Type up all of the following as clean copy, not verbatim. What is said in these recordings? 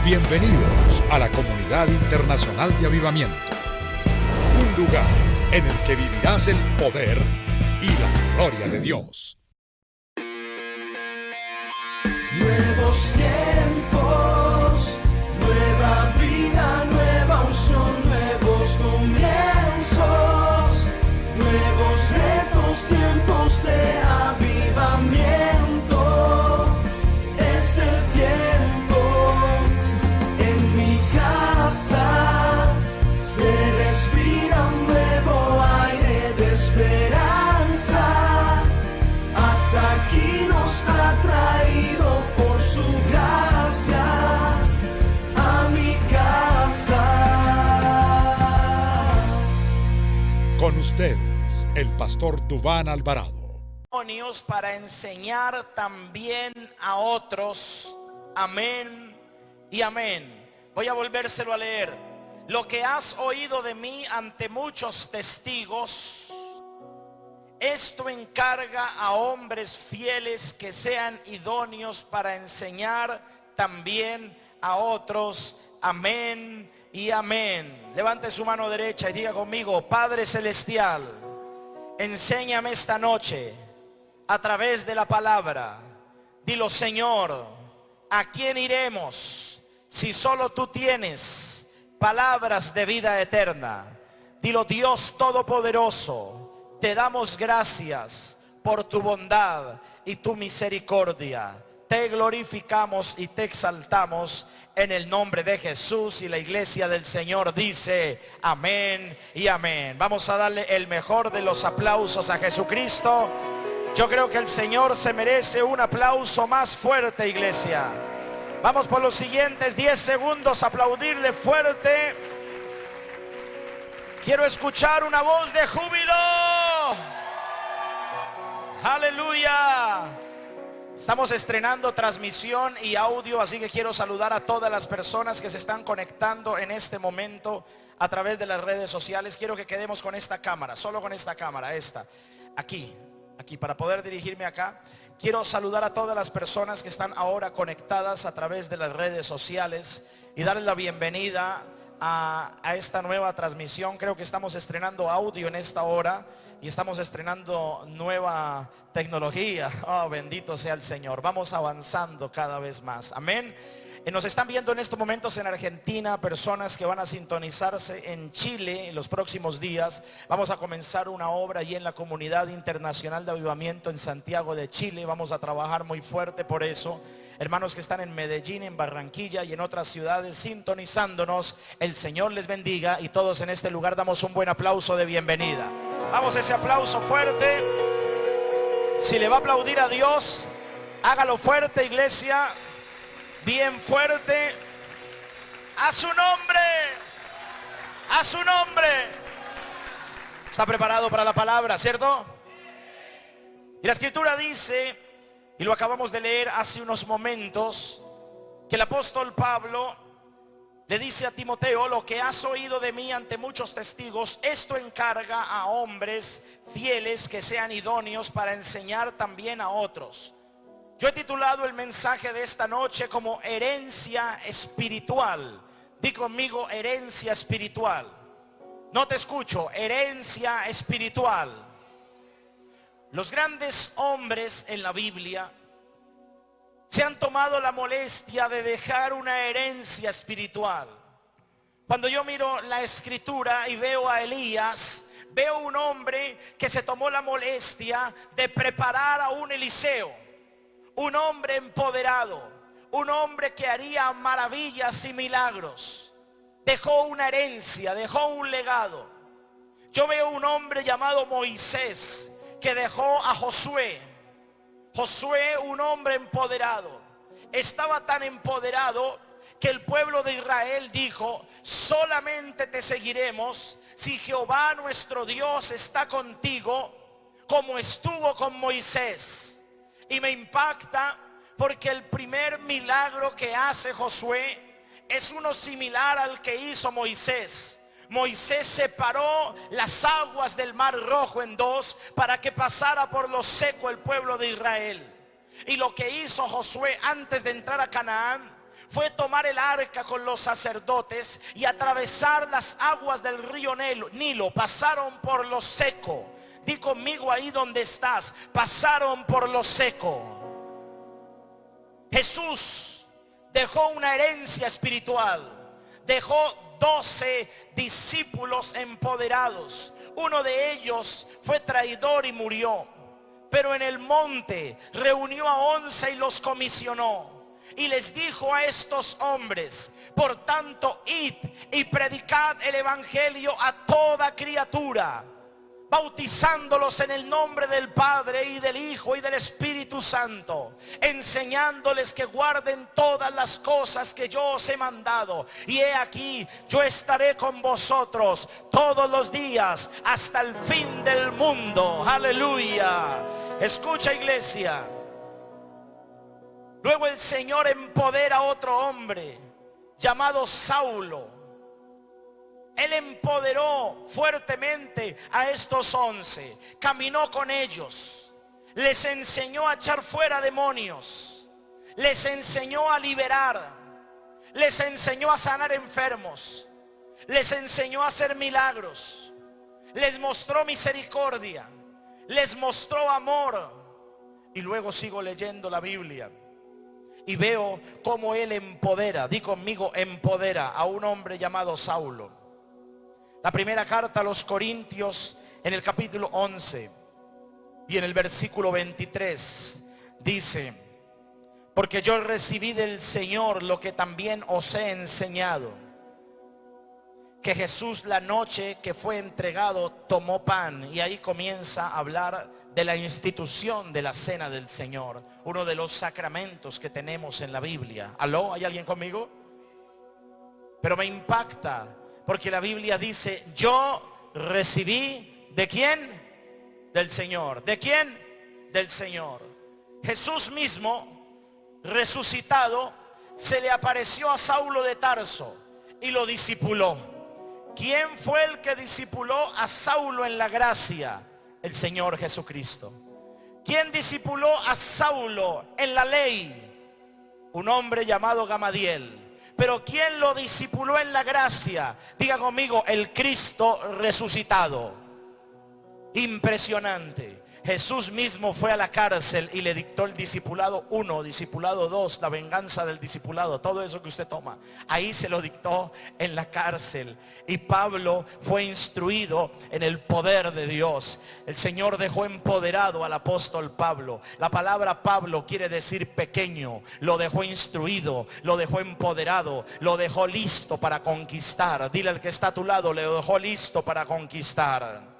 Bienvenidos a la Comunidad Internacional de Avivamiento, un lugar en el que vivirás el poder y la gloria de Dios. Nuevos tiempos, nueva vida, nueva unción, nuevos comienzos, nuevos retos, tiempos de avivamiento. Es el tiempo, en mi casa se respira un nuevo aire de esperanza. Hasta aquí nos ha traído por su gracia a mi casa. Con ustedes, el pastor Duván Alvarado. Para enseñar también a otros. Amén y amén. Voy a volvérselo a leer. Lo que has oído de mí ante muchos testigos, esto encarga a hombres fieles que sean idóneos para enseñar también a otros. Amén y amén. Levante su mano derecha y diga conmigo: Padre Celestial, enséñame esta noche a través de la palabra. Dilo: Señor, ¿a quién iremos si solo tú tienes palabras de vida eterna? Dilo: Dios Todopoderoso, te damos gracias por tu bondad y tu misericordia. Te glorificamos y te exaltamos en el nombre de Jesús. Y la iglesia del Señor dice amén y amén. Vamos a darle el mejor de los aplausos a Jesucristo. Yo creo que el Señor se merece un aplauso más fuerte, iglesia. Vamos por los siguientes 10 segundos a aplaudirle fuerte. Quiero escuchar una voz de júbilo. Aleluya. Estamos estrenando transmisión y audio, así que quiero saludar a todas las personas que se están conectando en este momento a través de las redes sociales. Quiero que quedemos con esta cámara, solo con esta cámara, aquí para poder dirigirme acá. Quiero saludar a todas las personas que están ahora conectadas a través de las redes sociales y darles la bienvenida a esta nueva transmisión. Creo que estamos estrenando audio en esta hora y estamos estrenando nueva tecnología. Oh, bendito sea el Señor. Vamos avanzando cada vez más. Amén. Nos están viendo en estos momentos en Argentina, personas que van a sintonizarse en Chile en los próximos días. Vamos a comenzar una obra allí en la Comunidad Internacional de Avivamiento en Santiago de Chile. Vamos a trabajar muy fuerte por eso. Hermanos que están en Medellín, en Barranquilla y en otras ciudades sintonizándonos, el Señor les bendiga, y todos en este lugar damos un buen aplauso de bienvenida. Vamos, ese aplauso fuerte. Si le va a aplaudir a Dios, hágalo fuerte, iglesia. Bien fuerte. A su nombre. A su nombre. ¿Está preparado para la palabra, cierto? Y la escritura dice, y lo acabamos de leer hace unos momentos, que el apóstol Pablo le dice a Timoteo: lo que has oído de mí ante muchos testigos, esto encarga a hombres fieles que sean idóneos para enseñar también a otros. Yo he titulado el mensaje de esta noche como herencia espiritual. Di conmigo: herencia espiritual. No te escucho. Herencia espiritual. Los grandes hombres en la Biblia se han tomado la molestia de dejar una herencia espiritual. Cuando yo miro la escritura y veo a Elías, veo un hombre que se tomó la molestia de preparar a un Eliseo. Un hombre empoderado, un hombre que haría maravillas y milagros. Dejó una herencia, dejó un legado. Yo veo un hombre llamado Moisés que dejó a Josué. Josué, un hombre empoderado. Estaba tan empoderado que el pueblo de Israel dijo: solamente te seguiremos si Jehová nuestro Dios está contigo, como estuvo con Moisés. Y me impacta porque el primer milagro que hace Josué es uno similar al que hizo Moisés. Moisés separó las aguas del Mar Rojo en dos para que pasara por lo seco el pueblo de Israel. Y lo que hizo Josué antes de entrar a Canaán fue tomar el arca con los sacerdotes y atravesar las aguas del río Nilo. Pasaron por lo seco. Di conmigo ahí donde estás: pasaron por lo seco. Jesús dejó una herencia espiritual. Dejó 12 discípulos empoderados. Uno de ellos fue traidor y murió. Pero en el monte reunió a 11 y los comisionó. Y les dijo a estos hombres: por tanto, id y predicad el evangelio a toda criatura, bautizándolos en el nombre del Padre y del Hijo y del Espíritu Santo, enseñándoles que guarden todas las cosas que yo os he mandado. Y he aquí, yo estaré con vosotros todos los días hasta el fin del mundo. Aleluya. Escucha, iglesia. Luego el Señor empodera a otro hombre llamado Saulo. Él empoderó fuertemente a estos 11. Caminó con ellos. Les enseñó a echar fuera demonios. Les enseñó a liberar. Les enseñó a sanar enfermos. Les enseñó a hacer milagros. Les mostró misericordia. Les mostró amor. Y luego sigo leyendo la Biblia y veo cómo Él empodera, di conmigo, empodera a un hombre llamado Saulo. La primera carta a los Corintios, en el capítulo 11 y en el versículo 23, dice: porque yo recibí del Señor lo que también os he enseñado, que Jesús, la noche que fue entregado, tomó pan. Y ahí comienza a hablar de la institución de la cena del Señor, uno de los sacramentos que tenemos en la Biblia. ¿Aló? ¿Hay alguien conmigo? Pero me impacta porque la Biblia dice: yo recibí, ¿de quién? Del Señor. ¿De quién? Del Señor. Jesús mismo, resucitado, se le apareció a Saulo de Tarso y lo discipuló. ¿Quién fue el que discipuló a Saulo en la gracia? El Señor Jesucristo. ¿Quién discipuló a Saulo en la ley? Un hombre llamado Gamaliel. Pero ¿quién lo discipuló en la gracia? Diga conmigo: el Cristo resucitado. Impresionante. Jesús mismo fue a la cárcel y le dictó el discipulado 1, discipulado 2, la venganza del discipulado, todo eso que usted toma. Ahí se lo dictó en la cárcel. Y Pablo fue instruido en el poder de Dios. El Señor dejó empoderado al apóstol Pablo. La palabra Pablo quiere decir pequeño. Lo dejó instruido, lo dejó empoderado, lo dejó listo para conquistar. Dile al que está a tu lado: le dejó listo para conquistar.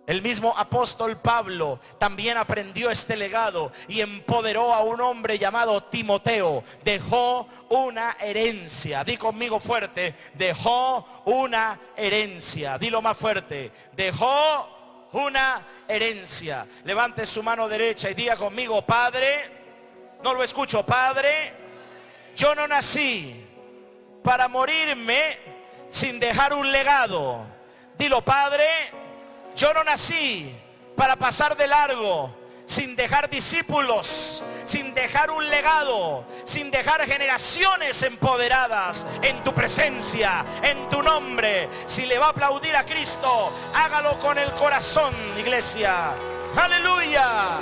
El mismo apóstol Pablo también aprendió este legado y empoderó a un hombre llamado Timoteo. Dejó una herencia. Di conmigo fuerte: dejó una herencia. Dilo más fuerte: dejó una herencia. Levante su mano derecha y diga conmigo: Padre, no lo escucho, Padre, yo no nací para morirme sin dejar un legado. Dilo: Padre, yo no nací para pasar de largo sin dejar discípulos, sin dejar un legado, sin dejar generaciones empoderadas en tu presencia, en tu nombre. Si le va a aplaudir a Cristo, hágalo con el corazón, iglesia. Aleluya.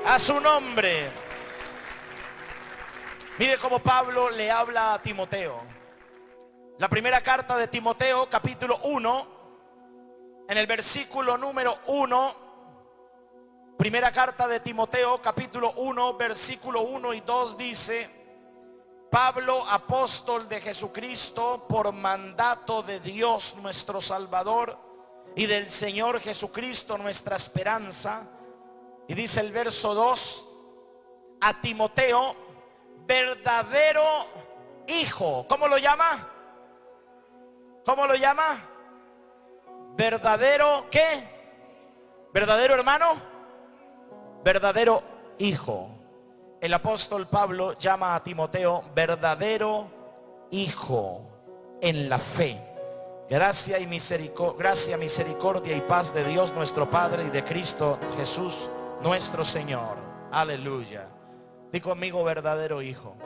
A su nombre. Mire cómo Pablo le habla a Timoteo. La primera carta de Timoteo, capítulo 1, en el versículo número 1. Primera carta de Timoteo, capítulo 1, versículo 1 y 2 dice: Pablo, apóstol de Jesucristo, por mandato de Dios nuestro Salvador y del Señor Jesucristo nuestra esperanza. Y dice el verso 2: a Timoteo, verdadero hijo. ¿Cómo lo llama? ¿Cómo lo llama? ¿Verdadero qué? ¿Verdadero hermano? Verdadero hijo. El apóstol Pablo llama a Timoteo verdadero hijo en la fe. Gracia, misericordia y paz de Dios nuestro Padre y de Cristo Jesús nuestro Señor. Aleluya. Di conmigo, verdadero hijo.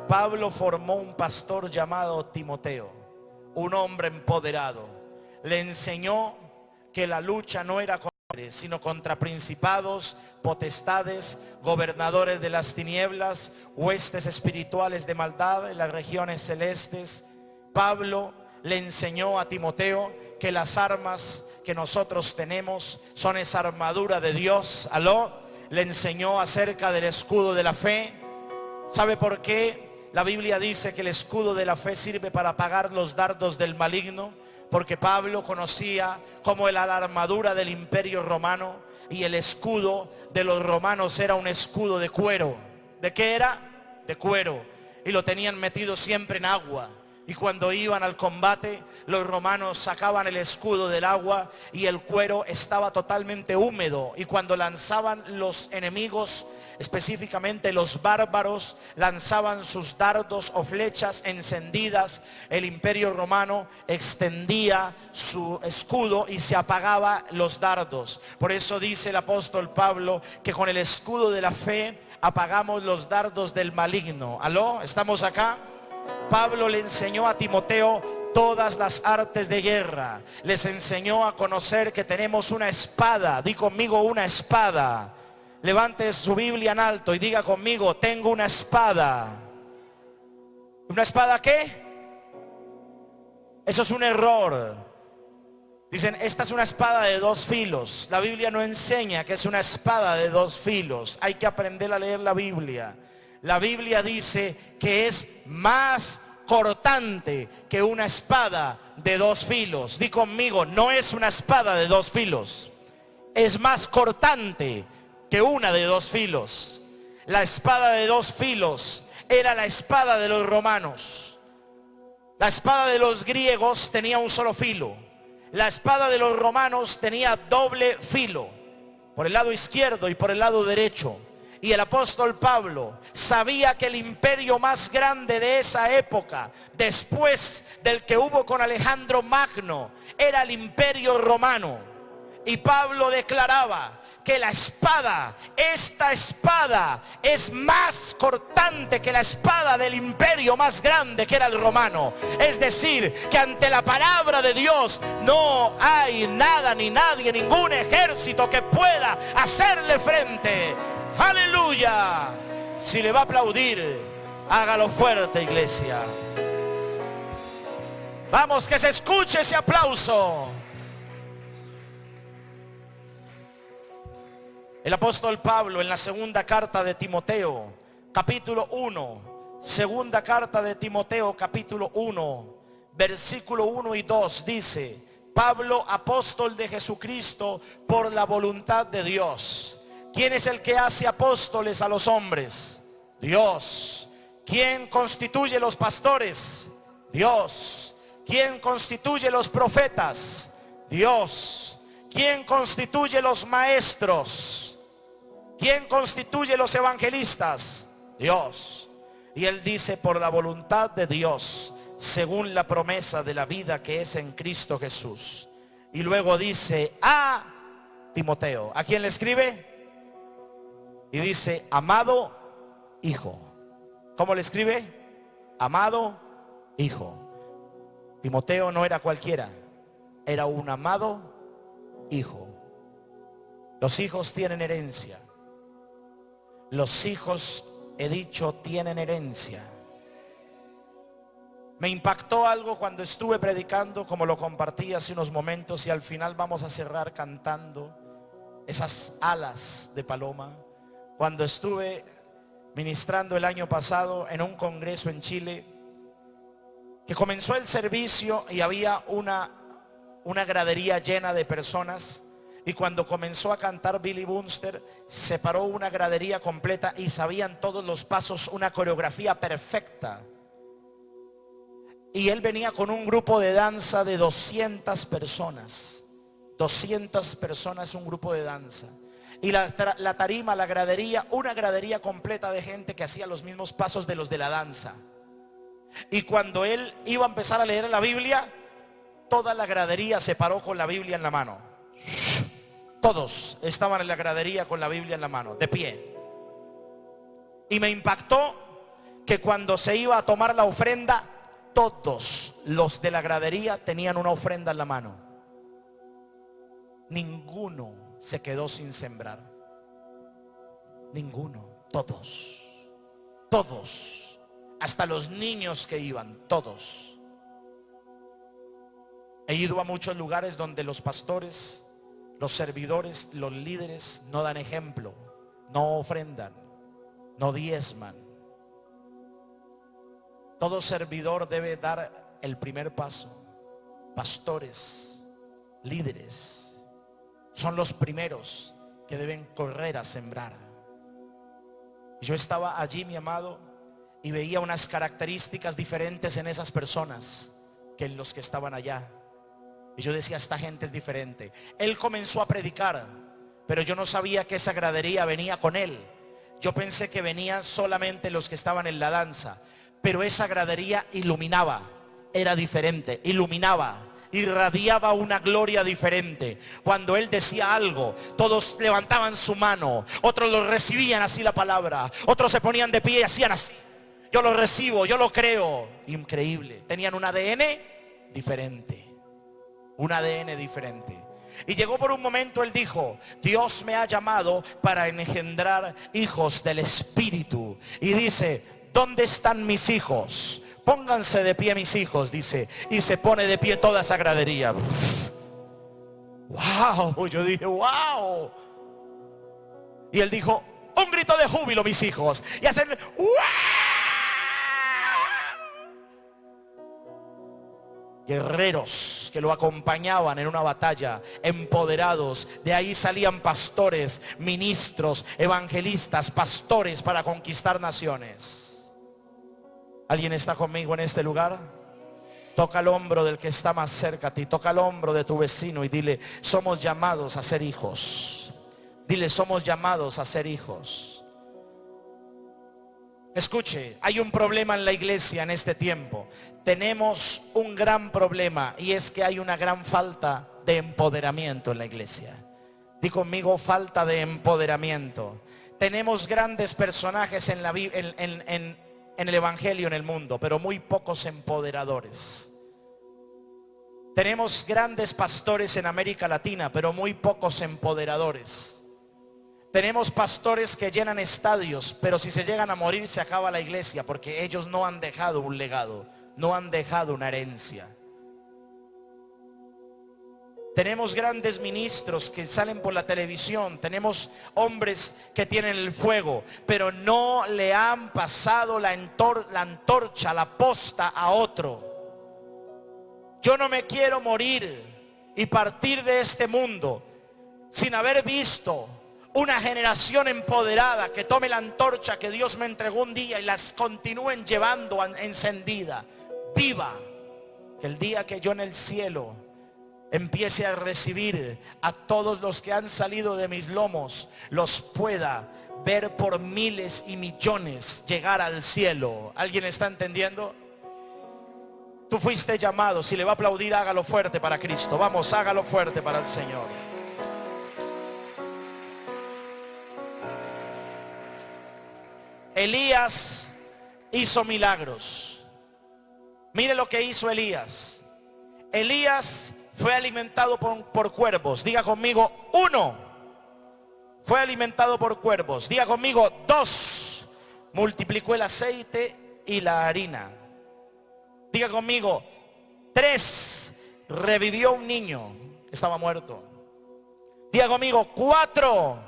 Pablo formó un pastor llamado Timoteo, un hombre empoderado. Le enseñó que la lucha no era contra hombres, sino contra principados, potestades, gobernadores de las tinieblas, huestes espirituales de maldad en las regiones celestes. Pablo le enseñó a Timoteo que las armas que nosotros tenemos son esa armadura de Dios. ¿Aló? Le enseñó acerca del escudo de la fe. ¿Sabe por qué? La Biblia dice que el escudo de la fe sirve para apagar los dardos del maligno, porque Pablo conocía como la armadura del imperio romano, y el escudo de los romanos era un escudo de cuero. ¿De qué era? De cuero. Y lo tenían metido siempre en agua. Y cuando iban al combate, los romanos sacaban el escudo del agua y el cuero estaba totalmente húmedo. Y cuando lanzaban los enemigos, específicamente los bárbaros, lanzaban sus dardos o flechas encendidas, el imperio romano extendía su escudo y se apagaba los dardos. Por eso dice el apóstol Pablo que con el escudo de la fe apagamos los dardos del maligno. ¿Aló? ¿Estamos acá? Pablo le enseñó a Timoteo todas las artes de guerra. Les enseñó a conocer que tenemos una espada. Di conmigo, una espada. Levante su Biblia en alto y diga conmigo, tengo una espada. ¿Una espada qué? Eso es un error. Dicen, esta es una espada de dos filos. La Biblia no enseña que es una espada de dos filos. Hay que aprender a leer la Biblia. La Biblia dice que es más cortante que una espada de dos filos. Di conmigo, no es una espada de dos filos. Es más cortante que una de dos filos. La espada de dos filos era la espada de los romanos. La espada de los griegos tenía un solo filo. La espada de los romanos tenía doble filo, por el lado izquierdo y por el lado derecho. Y el apóstol Pablo sabía que el imperio más grande de esa época, después del que hubo con Alejandro Magno, era el imperio romano. Y Pablo declaraba que la espada, esta espada, es más cortante que la espada del imperio más grande, que era el romano. Es decir, que ante la palabra de Dios no hay nada ni nadie, ningún ejército que pueda hacerle frente. ¡Aleluya! Si le va a aplaudir, hágalo fuerte, iglesia. Vamos, que se escuche ese aplauso. El apóstol Pablo en la segunda carta de Timoteo, capítulo 1, segunda carta de Timoteo, capítulo 1, versículo 1 y 2, dice: Pablo, apóstol de Jesucristo por la voluntad de Dios. ¿Quién es el que hace apóstoles a los hombres? Dios. ¿Quién constituye los pastores? Dios. ¿Quién constituye los profetas? Dios. ¿Quién constituye los maestros? ¿Quién constituye los evangelistas? Dios. Y él dice, por la voluntad de Dios, según la promesa de la vida que es en Cristo Jesús. Y luego dice a Timoteo. ¿A quién le escribe? Y dice, amado hijo. ¿Cómo le escribe? Amado hijo. Timoteo no era cualquiera, era un amado hijo. Los hijos tienen herencia. Los hijos, he dicho, tienen herencia. Me impactó algo cuando estuve predicando, como lo compartí hace unos momentos, y al final vamos a cerrar cantando esas alas de paloma. Cuando estuve ministrando el año pasado en un congreso en Chile, que comenzó el servicio y había una gradería llena de personas, y cuando comenzó a cantar Billy Bunster, se paró una gradería completa y sabían todos los pasos, una coreografía perfecta. Y él venía con un grupo de danza de 200 personas. 200 personas, un grupo de danza. Y la tarima, la gradería, una gradería completa de gente que hacía los mismos pasos de los de la danza. Y cuando él iba a empezar a leer la Biblia, toda la gradería se paró con la Biblia en la mano. Todos estaban en la gradería con la Biblia en la mano, de pie. Y me impactó que cuando se iba a tomar la ofrenda, todos los de la gradería tenían una ofrenda en la mano. Ninguno se quedó sin sembrar. Ninguno. Todos. Todos. Hasta los niños que iban. Todos. He ido a muchos lugares donde los pastores, los servidores, los líderes no dan ejemplo, no ofrendan, no diezman. Todo servidor debe dar el primer paso. Pastores, líderes, son los primeros que deben correr a sembrar. Yo estaba allí, mi amado, y veía unas características diferentes en esas personas que en los que estaban allá. Y yo decía, esta gente es diferente. Él comenzó a predicar, pero yo no sabía que esa gradería venía con él. Yo pensé que venían solamente los que estaban en la danza. Pero esa gradería iluminaba, era diferente, iluminaba, irradiaba una gloria diferente. Cuando él decía algo, todos levantaban su mano, otros lo recibían así la palabra, otros se ponían de pie y hacían así. Yo lo recibo, yo lo creo. Increíble, tenían un ADN diferente, un ADN diferente. Y llegó por un momento, él dijo, Dios me ha llamado para engendrar hijos del Espíritu. Y dice, ¿dónde están mis hijos? Pónganse de pie mis hijos, dice. Y se pone de pie toda esa gradería. Wow, yo dije, wow. Y él dijo, un grito de júbilo mis hijos. Y hacen, wow. Guerreros que lo acompañaban en una batalla, empoderados. De ahí salían pastores, ministros, evangelistas, pastores para conquistar naciones. ¿Alguien está conmigo en este lugar? Toca el hombro del que está más cerca a ti. Toca el hombro de tu vecino y dile, somos llamados a ser hijos. Dile, somos llamados a ser hijos. Escuche, hay un problema en la iglesia en este tiempo. Tenemos un gran problema, y es que hay una gran falta de empoderamiento en la iglesia. Di conmigo, falta de empoderamiento. Tenemos grandes personajes en el evangelio, en el mundo, pero muy pocos empoderadores. Tenemos grandes pastores en América Latina, pero muy pocos empoderadores. Tenemos pastores que llenan estadios, pero si se llegan a morir se acaba la iglesia, porque ellos no han dejado un legado, no han dejado una herencia. Tenemos grandes ministros que salen por la televisión. Tenemos hombres que tienen el fuego, pero no le han pasado la antorcha, la posta a otro. Yo no me quiero morir y partir de este mundo sin haber visto una generación empoderada que tome la antorcha que Dios me entregó un día y las continúen llevando encendida, viva. Que el día que yo en el cielo empiece a recibir a todos los que han salido de mis lomos, los pueda ver por miles y millones llegar al cielo. ¿Alguien está entendiendo? Tú fuiste llamado. Si le va a aplaudir, hágalo fuerte para Cristo. Vamos, hágalo fuerte para el Señor. Elías hizo milagros. Mire lo que hizo Elías. Elías fue alimentado por cuervos. Diga conmigo, 1. Fue alimentado por cuervos. Diga conmigo, 2. Multiplicó el aceite y la harina. Diga conmigo, 3. Revivió un niño que estaba muerto. Diga conmigo, 4.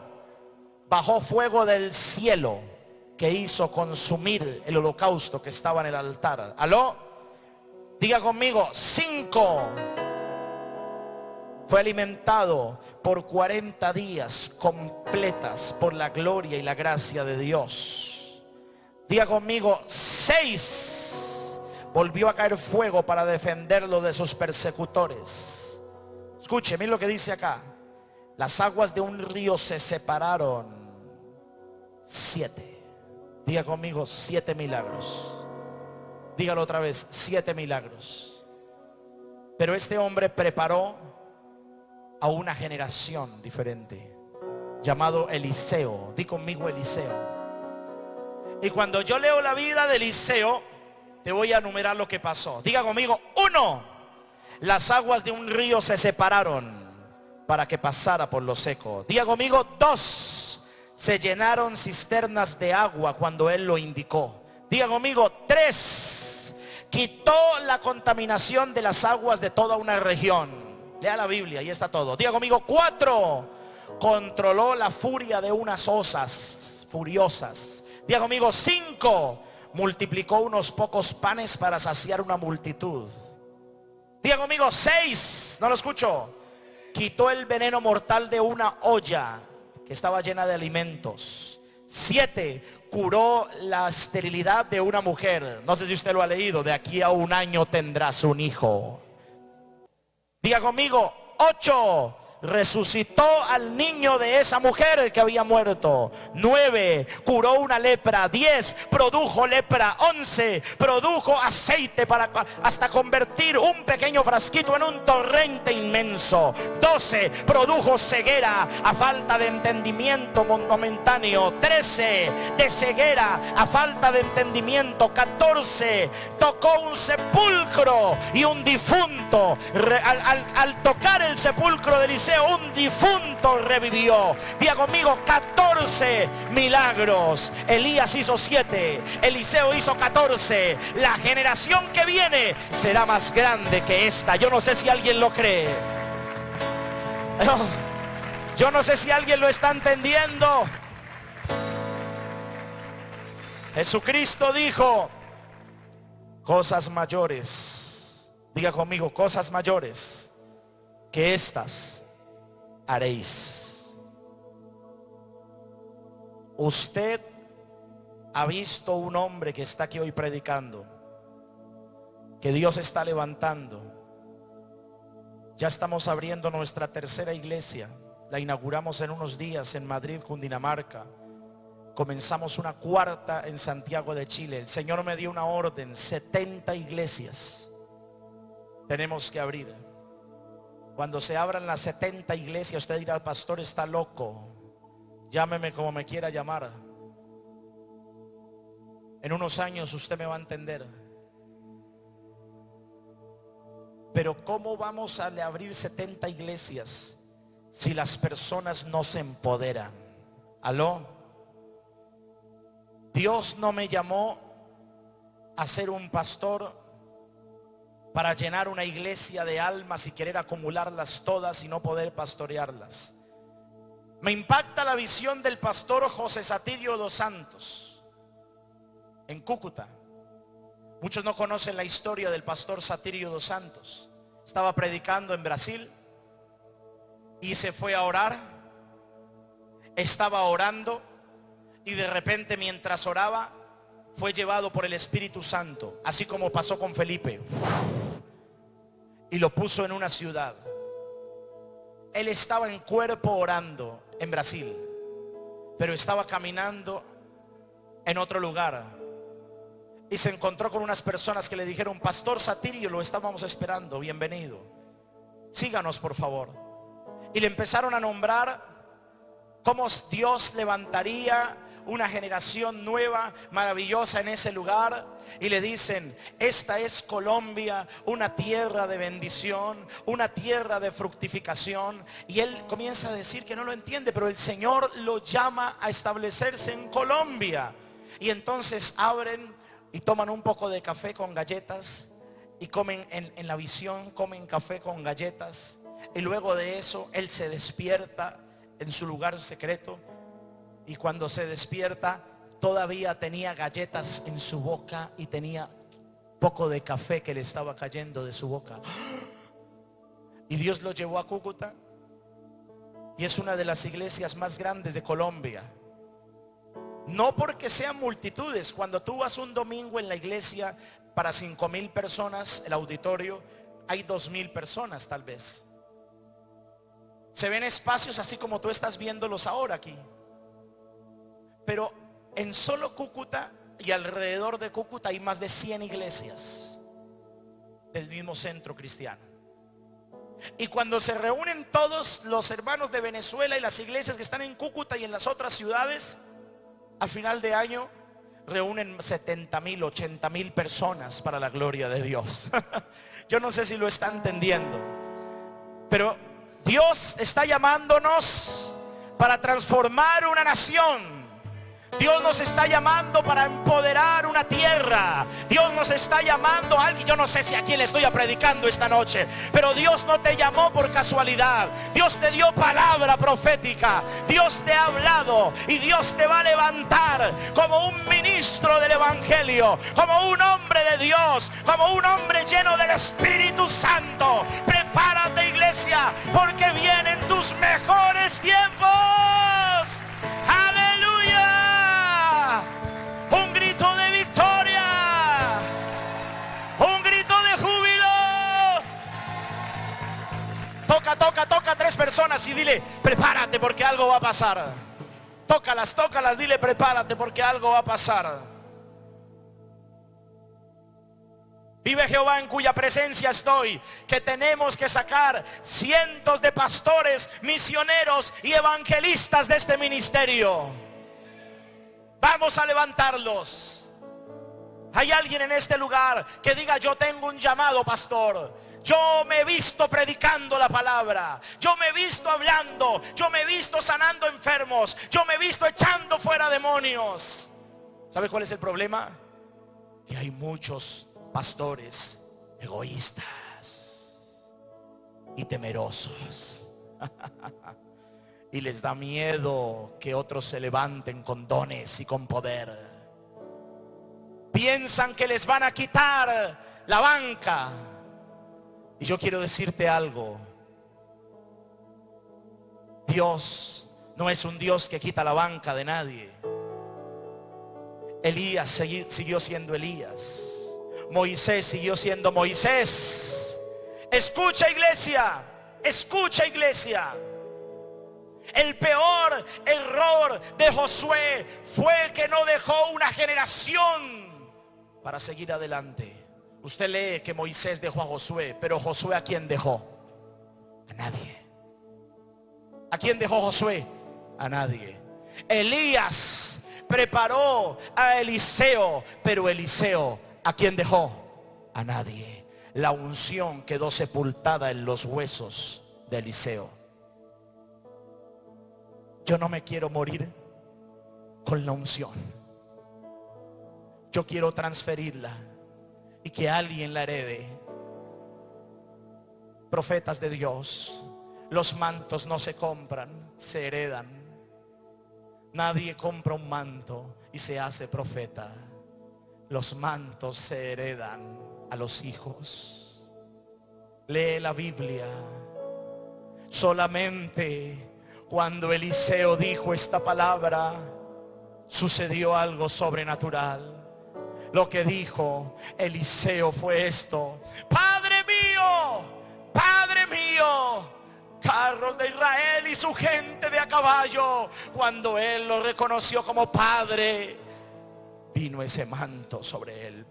Bajó fuego del cielo que hizo consumir el holocausto que estaba en el altar. ¿Aló? Diga conmigo, 5. Fue alimentado por 40 días completas por la gloria y la gracia de Dios. Diga conmigo, 6. Volvió a caer fuego para defenderlo de sus persecutores. Escuche, mire lo que dice acá. Las aguas de un río se separaron. 7. Diga conmigo, 7 milagros. Dígalo otra vez, 7 milagros. Pero este hombre preparó a una generación diferente, llamado Eliseo. Di conmigo, Eliseo. Y cuando yo leo la vida de Eliseo, te voy a enumerar lo que pasó. Diga conmigo: 1, las aguas de un río se separaron para que pasara por lo seco. Diga conmigo: 2, se llenaron cisternas de agua cuando él lo indicó. Diga conmigo: 3, quitó la contaminación de las aguas de toda una región. Lea la Biblia, ahí está todo. Diga conmigo: 4, controló la furia de unas osas furiosas. Diga conmigo: 5, multiplicó unos pocos panes para saciar una multitud. Diga conmigo: 6, no lo escucho, quitó el veneno mortal de una olla que estaba llena de alimentos. 7, curó la esterilidad de una mujer. No sé si usted lo ha leído: de aquí a 1 año tendrás un hijo. Diga conmigo: 8, resucitó al niño de esa mujer que había muerto. 9, curó una lepra. 10, produjo lepra. 11, produjo aceite para hasta convertir un pequeño frasquito en un torrente inmenso. 12, produjo ceguera a falta de entendimiento momentáneo. 13, de ceguera a falta de entendimiento. 14, tocó un sepulcro y un difunto. Al tocar el sepulcro de Eliseo, un difunto revivió. Diga conmigo: 14 milagros. Elías hizo 7, Eliseo hizo 14. La generación que viene será más grande que esta. Yo no sé si alguien lo cree. Yo no sé si alguien lo está entendiendo. Jesucristo dijo: cosas mayores. Diga conmigo: cosas mayores que estas haréis. Usted ha visto un hombre que está aquí hoy predicando, que Dios está levantando. Ya estamos abriendo nuestra tercera iglesia. La inauguramos en unos días en Madrid, Cundinamarca. Comenzamos una cuarta en Santiago de Chile. El Señor me dio una orden: 70 iglesias tenemos que abrir. Cuando se abran las 70 iglesias, usted dirá: pastor, está loco. Llámeme como me quiera llamar. En unos años usted me va a entender. Pero ¿cómo vamos a abrir 70 iglesias si las personas no se empoderan? ¿Aló? Dios no me llamó a ser un pastor para llenar una iglesia de almas y querer acumularlas todas y no poder pastorearlas. Me impacta la visión del pastor José Satirio dos Santos en Cúcuta. Muchos no conocen la historia del pastor Satirio dos Santos. Estaba predicando en Brasil y se fue a orar. Estaba orando y de repente, mientras oraba, fue llevado por el Espíritu Santo, así como pasó con Felipe, y lo puso en una ciudad. Él estaba en cuerpo orando en Brasil, pero estaba caminando en otro lugar y se encontró con unas personas que le dijeron: pastor Satirio, lo estábamos esperando, bienvenido, síganos por favor. Y le empezaron a nombrar cómo Dios levantaría una generación nueva, maravillosa en ese lugar. Y le dicen: esta es Colombia, una tierra de bendición, una tierra de fructificación. Y él comienza a decir que no lo entiende, pero el Señor lo llama a establecerse en Colombia. Y entonces abren y toman un poco de café con galletas y comen en la visión, comen café con galletas. Y luego de eso él se despierta en su lugar secreto. Y cuando se despierta, todavía tenía galletas en su boca y tenía poco de café que le estaba cayendo de su boca. Y Dios lo llevó a Cúcuta y es una de las iglesias más grandes de Colombia. No porque sean multitudes. Cuando tú vas un domingo en la iglesia para 5,000 personas, el auditorio, hay 2,000 personas tal vez. Se ven espacios así como tú estás viéndolos ahora aquí. Pero en solo Cúcuta y alrededor de Cúcuta hay más de 100 iglesias del mismo centro cristiano. Y cuando se reúnen todos los hermanos de Venezuela y las iglesias que están en Cúcuta y en las otras ciudades, a final de año reúnen 70,000, 80,000 personas para la gloria de Dios. Yo no sé si lo está entendiendo, pero Dios está llamándonos para transformar una nación. Dios nos está llamando para empoderar una tierra. Dios nos está llamando a alguien. Yo no sé si a quién le estoy predicando esta noche, pero Dios no te llamó por casualidad. Dios te dio palabra profética. Dios te ha hablado y Dios te va a levantar como un ministro del evangelio, como un hombre de Dios, como un hombre lleno del Espíritu Santo. Prepárate, iglesia, porque vienen tus mejores tiempos. ¡Aleluya! Un grito de victoria, un grito de júbilo. Toca a 3 personas y dile: prepárate porque algo va a pasar. Tócalas, dile: prepárate porque algo va a pasar. Vive Jehová en cuya presencia estoy, que tenemos que sacar cientos de pastores, misioneros y evangelistas de este ministerio. Vamos a levantarlos. Hay alguien en este lugar que diga: yo tengo un llamado, pastor. Yo me he visto predicando la palabra. Yo me he visto hablando. Yo me he visto sanando enfermos. Yo me he visto echando fuera demonios. ¿Sabe cuál es el problema? Que hay muchos pastores egoístas y temerosos. Y les da miedo que otros se levanten con dones y con poder. Piensan que les van a quitar la banca. Y yo quiero decirte algo: Dios no es un Dios que quita la banca de nadie. Elías siguió siendo Elías. Moisés siguió siendo Moisés. Escucha, iglesia, escucha, iglesia. El peor error de Josué fue que no dejó una generación para seguir adelante. Usted lee que Moisés dejó a Josué, pero Josué, ¿a quién dejó? A nadie. ¿A quién dejó Josué? A nadie. Elías preparó a Eliseo, pero Eliseo, ¿a quién dejó? A nadie. La unción quedó sepultada en los huesos de Eliseo. Yo no me quiero morir con la unción. Yo quiero transferirla y que alguien la herede. Profetas de Dios, los mantos no se compran, se heredan. Nadie compra un manto y se hace profeta. Los mantos se heredan a los hijos. Lee la Biblia. Solamente cuando Eliseo dijo esta palabra, sucedió algo sobrenatural. Lo que dijo Eliseo fue esto: Padre mío, carros de Israel y su gente de a caballo. Cuando él lo reconoció como padre, vino ese manto sobre él.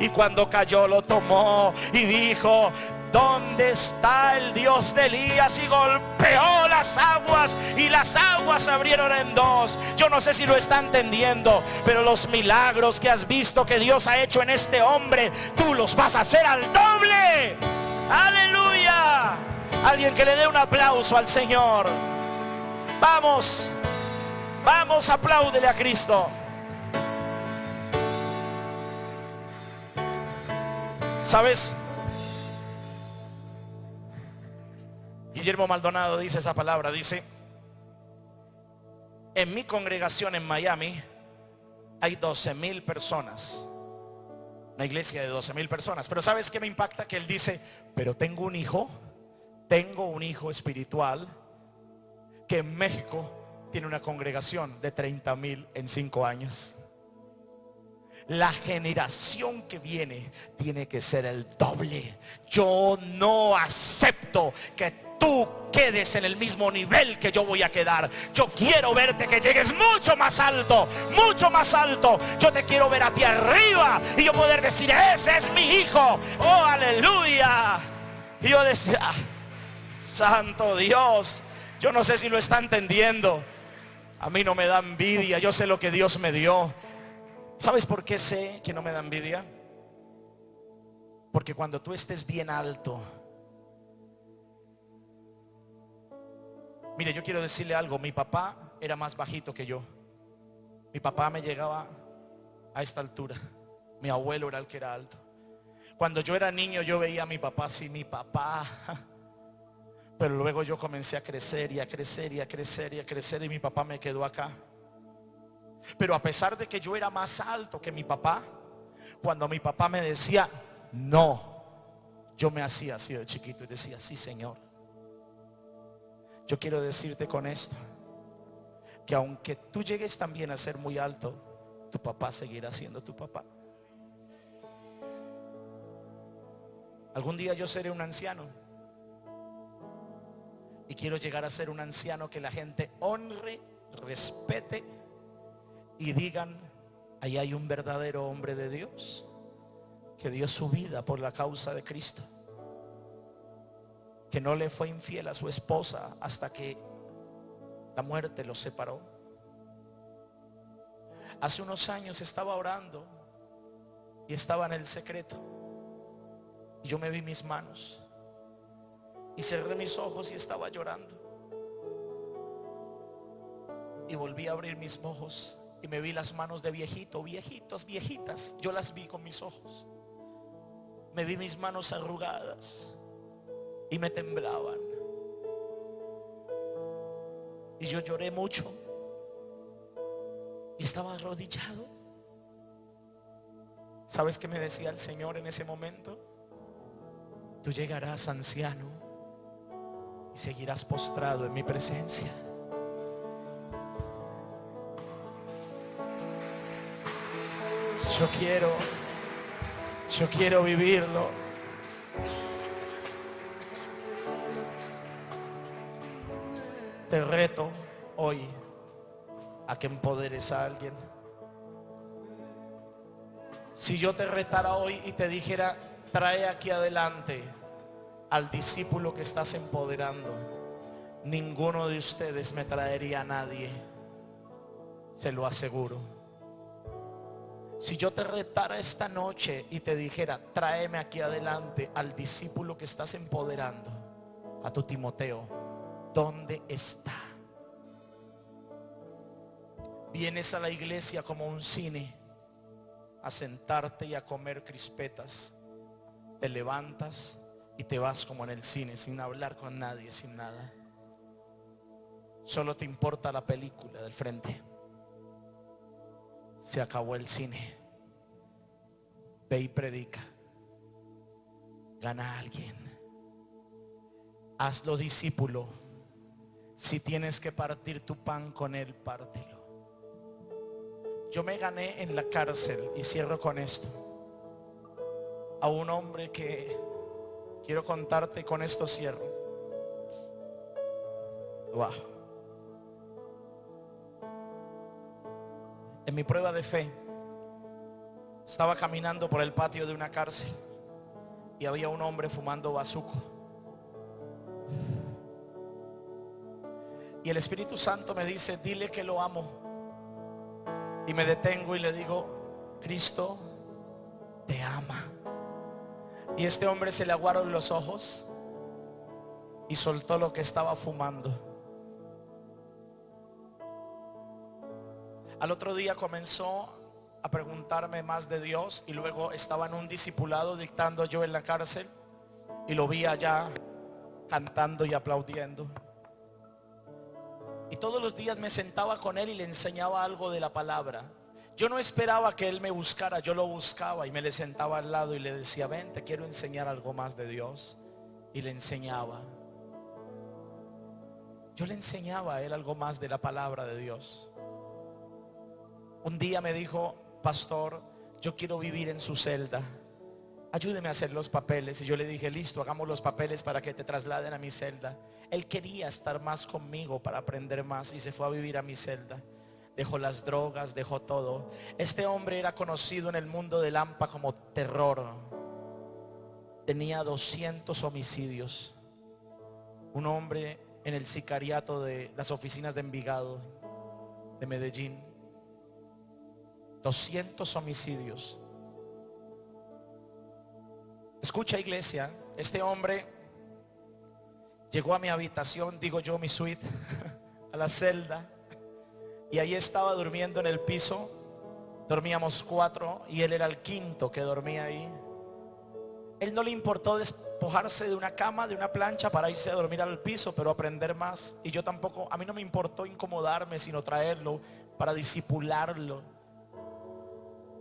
Y cuando cayó lo tomó y dijo: ¿dónde está el Dios de Elías? Y golpeó las aguas y las aguas se abrieron en dos. Yo no sé si lo está entendiendo, pero los milagros que has visto que Dios ha hecho en este hombre, tú los vas a hacer al doble. Aleluya. Alguien que le dé un aplauso al Señor. Vamos, apláudele a Cristo. ¿Sabes? Guillermo Maldonado dice esa palabra, dice: en mi congregación en Miami hay 12,000 personas, una iglesia de 12,000 personas. Pero ¿sabes qué me impacta? Que él dice: pero tengo un hijo espiritual que en México tiene una congregación de 30,000 en 5 años. La generación que viene tiene que ser el doble. Yo no acepto que tú quedes en el mismo nivel que yo voy a quedar. Yo quiero verte que llegues mucho más alto, mucho más alto. Yo te quiero ver a ti arriba y yo poder decir: ese es mi hijo. Oh, aleluya. Y yo decía: santo Dios. Yo no sé si lo está entendiendo. A mí no me da envidia, yo sé lo que Dios me dio. ¿Sabes por qué sé que no me da envidia? Porque cuando tú estés bien alto, mire, yo quiero decirle algo. Mi papá era más bajito que yo. Mi papá me llegaba a esta altura. Mi abuelo era el que era alto. Cuando yo era niño yo veía a mi papá así, mi papá. Pero luego yo comencé a crecer y a crecer y a crecer y a crecer, y mi papá me quedó acá. Pero a pesar de que yo era más alto que mi papá, cuando mi papá me decía no, yo me hacía así de chiquito y decía sí, Señor. Yo quiero decirte con esto, que aunque tú llegues también a ser muy alto, tu papá seguirá siendo tu papá. Algún día yo seré un anciano, y quiero llegar a ser un anciano que la gente honre, respete y digan: ahí hay un verdadero hombre de Dios que dio su vida por la causa de Cristo, que no le fue infiel a su esposa hasta que la muerte los separó. Hace unos años estaba orando y estaba en el secreto, y yo me vi mis manos y cerré mis ojos y estaba llorando, y volví a abrir mis ojos y me vi las manos de viejitas. Yo las vi con mis ojos. Me vi mis manos arrugadas y me temblaban, y yo lloré mucho y estaba arrodillado. ¿Sabes qué me decía el Señor en ese momento? Tú llegarás anciano y seguirás postrado en mi presencia. Yo quiero vivirlo. Te reto hoy a que empoderes a alguien. Si yo te retara hoy y te dijera: trae aquí adelante al discípulo que estás empoderando, ninguno de ustedes me traería a nadie, se lo aseguro. Si yo te retara esta noche y te dijera: tráeme aquí adelante al discípulo que estás empoderando, a tu Timoteo, ¿dónde está? Vienes a la iglesia como un cine, a sentarte y a comer crispetas. Te levantas y te vas como en el cine, sin hablar con nadie, sin nada. Solo te importa la película del frente. Se acabó el cine. Ve y predica. Gana a alguien. Hazlo discípulo. Si tienes que partir tu pan con él, pártelo. Yo me gané en la cárcel, y cierro con esto, a un hombre que quiero contarte, y con esto cierro. Wow. En mi prueba de fe, estaba caminando por el patio de una cárcel y había un hombre fumando bazuco. Y el Espíritu Santo me dice: dile que lo amo. Y me detengo y le digo: Cristo te ama. Y este hombre se le aguaron los ojos y soltó lo que estaba fumando. Al otro día comenzó a preguntarme más de Dios, y luego estaba en un discipulado dictando yo en la cárcel, y lo vi allá cantando y aplaudiendo. Y todos los días me sentaba con él y le enseñaba algo de la palabra. Yo no esperaba que él me buscara, yo lo buscaba, y me le sentaba al lado y le decía: ven, te quiero enseñar algo más de Dios. Y le enseñaba. Yo le enseñaba a él algo más de la palabra de Dios. Un día me dijo: pastor, yo quiero vivir en su celda, ayúdeme a hacer los papeles. Y yo le dije: listo, hagamos los papeles para que te trasladen a mi celda. Él quería estar más conmigo para aprender más, y se fue a vivir a mi celda. Dejó las drogas, dejó todo. Este hombre era conocido en el mundo del AMPA como terror. Tenía 200 homicidios. Un hombre en el sicariato de las oficinas de Envigado. de Medellín. 200 homicidios. Escucha, iglesia, este hombre llegó a mi habitación, digo yo, mi suite, a la celda, y ahí estaba durmiendo en el piso. Dormíamos 4 y él era el quinto que dormía ahí. Él no le importó despojarse de una cama, de una plancha, para irse a dormir al piso, pero aprender más. Y yo tampoco, a mí no me importó incomodarme, sino traerlo para disipularlo.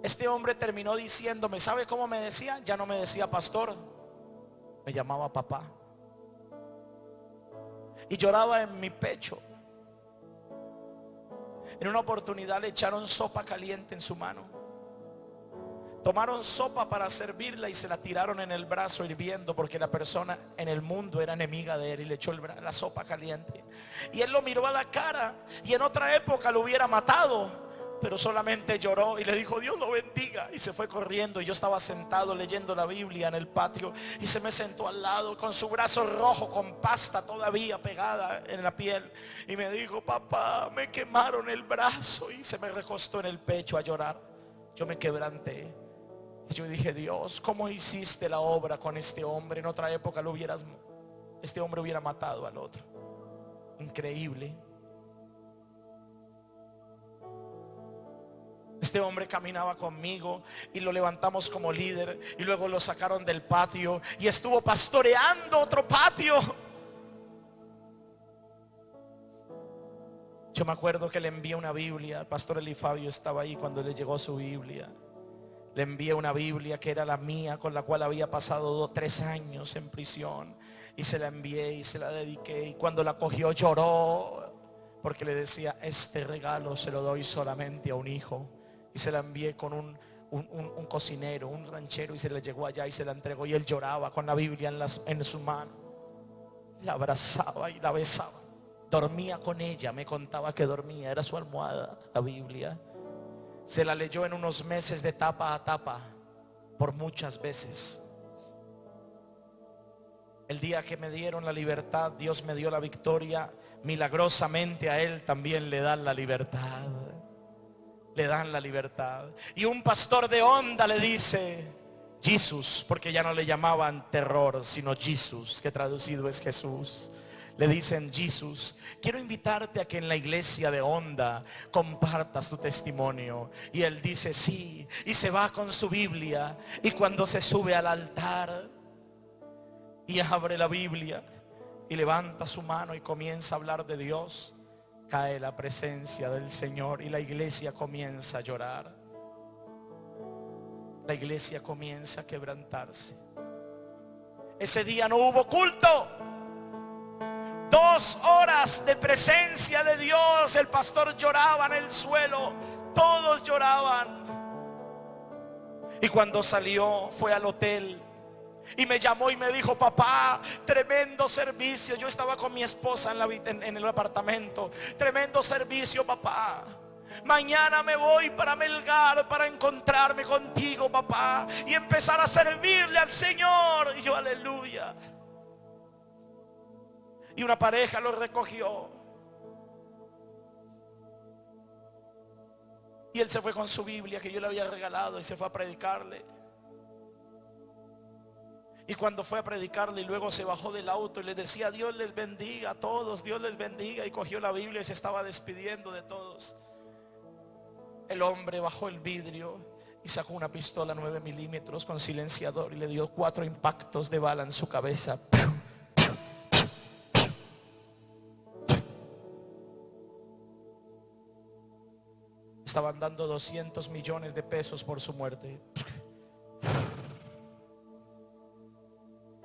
Este hombre terminó diciéndome, ¿sabe cómo me decía? Ya no me decía pastor, me llamaba papá. Y lloraba en mi pecho. En una oportunidad le echaron sopa caliente en su mano. Tomaron sopa para servirla y se la tiraron en el brazo hirviendo, porque la persona en el mundo era enemiga de él, y le echó la sopa caliente. Y él lo miró a la cara, y en otra época lo hubiera matado, pero solamente lloró y le dijo, Dios lo bendiga, y se fue corriendo. Y yo estaba sentado leyendo la Biblia en el patio, y se me sentó al lado con su brazo rojo, con pasta todavía pegada en la piel, y me dijo, papá, me quemaron el brazo. Y se me recostó en el pecho a llorar. Yo me quebranté. Y yo dije, Dios, ¿cómo hiciste la obra con este hombre? En otra época este hombre hubiera matado al otro. Increíble. Este hombre caminaba conmigo y lo levantamos como líder, y luego lo sacaron del patio y estuvo pastoreando otro patio. Yo me acuerdo que le envié una Biblia. El pastor Eli Fabio estaba ahí cuando le llegó su Biblia. Le envié una Biblia que era la mía, con la cual había pasado 3 años en prisión, y se la envié y se la dediqué. Y cuando la cogió lloró, porque le decía, este regalo se lo doy solamente a un hijo. Y se la envié con un cocinero, un ranchero, y se le llegó allá y se la entregó. Y él lloraba con la Biblia en su mano. La abrazaba y la besaba. Dormía con ella, me contaba que dormía, era su almohada, la Biblia. Se la leyó en unos meses de tapa a tapa, por muchas veces. El día que me dieron la libertad, Dios me dio la victoria. Milagrosamente a él también le dan la libertad. Le dan la libertad. Y un pastor de onda le dice Jesús, porque ya no le llamaban terror, sino Jesús, que traducido es Jesús. Le dicen Jesús, quiero invitarte a que en la iglesia de Onda compartas tu testimonio. Y él dice sí, y se va con su Biblia. Y cuando se sube al altar y abre la Biblia y levanta su mano y comienza a hablar de Dios, cae la presencia del Señor y la iglesia comienza a llorar. La iglesia comienza a quebrantarse. Ese día no hubo culto. 2 horas de presencia de Dios. El pastor lloraba en el suelo. Todos lloraban. Y cuando salió, fue al hotel y me llamó y me dijo, papá, tremendo servicio. Yo estaba con mi esposa en el apartamento. Tremendo servicio, papá. Mañana me voy para Melgar para encontrarme contigo, papá, y empezar a servirle al Señor. Y yo, aleluya. Y una pareja lo recogió. Y él se fue con su Biblia que yo le había regalado y se fue a predicarle. Y cuando fue a predicarle y luego se bajó del auto y le decía, Dios les bendiga a todos, Dios les bendiga, y cogió la Biblia y se estaba despidiendo de todos, el hombre bajó el vidrio y sacó una pistola 9 milímetros con silenciador y le dio 4 impactos de bala en su cabeza. Estaban dando 200 millones de pesos por su muerte.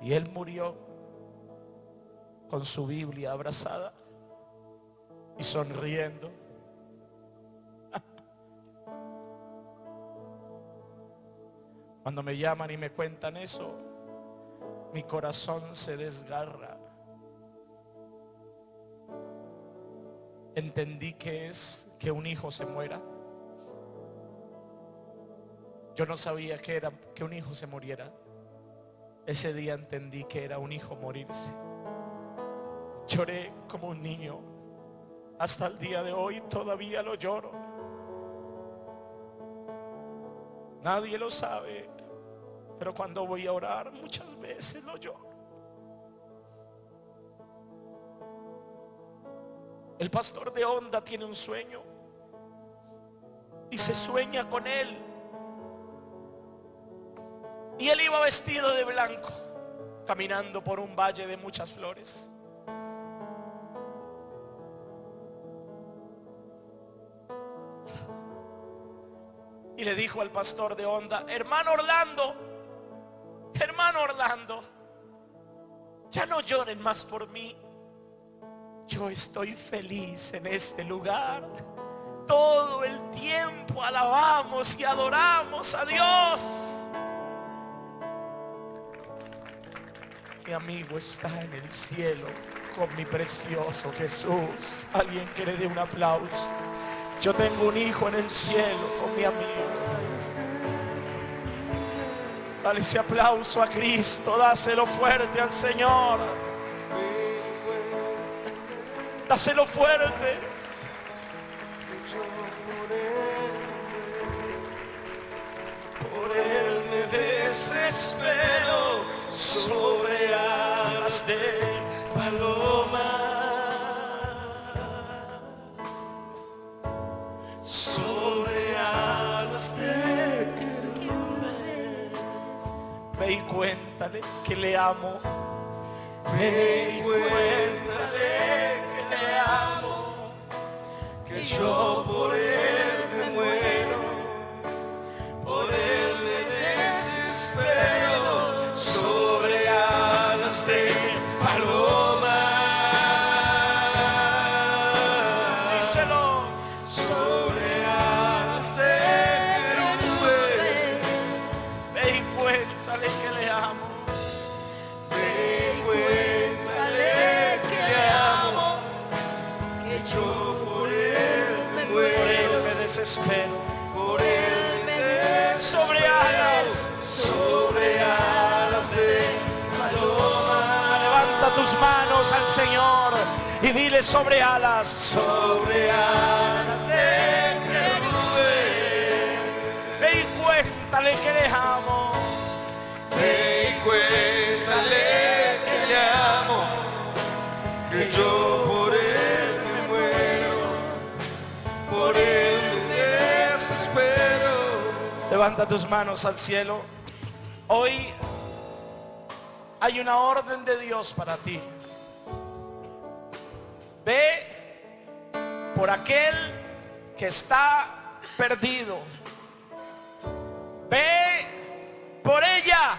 Y él murió con su Biblia abrazada y sonriendo. Cuando me llaman y me cuentan eso, mi corazón se desgarra. Entendí que es que un hijo se muera. Yo no sabía que era que un hijo se muriera. Ese día entendí que era un hijo morirse. Lloré como un niño. Hasta el día de hoy todavía lo lloro. Nadie lo sabe, pero cuando voy a orar muchas veces lo lloro. El pastor de Honda tiene un sueño y se sueña con él. Y él iba vestido de blanco, caminando por un valle de muchas flores. Y le dijo al pastor de Honda: hermano Orlando, ya no lloren más por mí. Yo estoy feliz en este lugar. Todo el tiempo alabamos y adoramos a Dios. Mi amigo está en el cielo con mi precioso Jesús. Alguien que le dé un aplauso. Yo tengo un hijo en el cielo con mi amigo. Dale ese aplauso a Cristo, dáselo fuerte al Señor. Dáselo fuerte. Por él me desespero sobre alas de paloma. Sobre alas de querubines. Ve y cuéntale que le amo. Ve y cuéntale que le amo, que yo por él me muero, por él me desespero, sobre alas de paloma. Díselo. Sobre alas de querubines. Ve y cuéntale que le amo. Desespero, por él me sobre alas de paloma. Levanta tus manos al Señor y dile: sobre alas de querubines. Ve y cuéntale que le amo. Ve y cuéntale que le amo, que yo por él me muero, por él. Levanta tus manos al cielo. Hoy hay una orden de Dios para ti. Ve por aquel que está perdido. Ve por ella.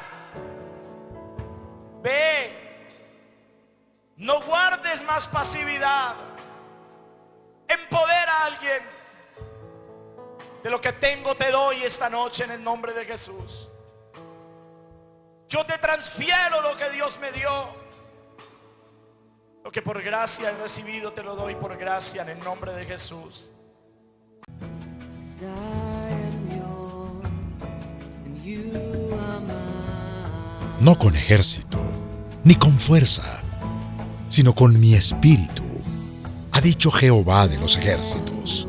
Ve. No guardes más pasividad. Empodera a alguien. De lo que tengo te doy esta noche en el nombre de Jesús. Yo te transfiero lo que Dios me dio. Lo que por gracia he recibido te lo doy por gracia en el nombre de Jesús. No con ejército, ni con fuerza, sino con mi espíritu, ha dicho Jehová de los ejércitos.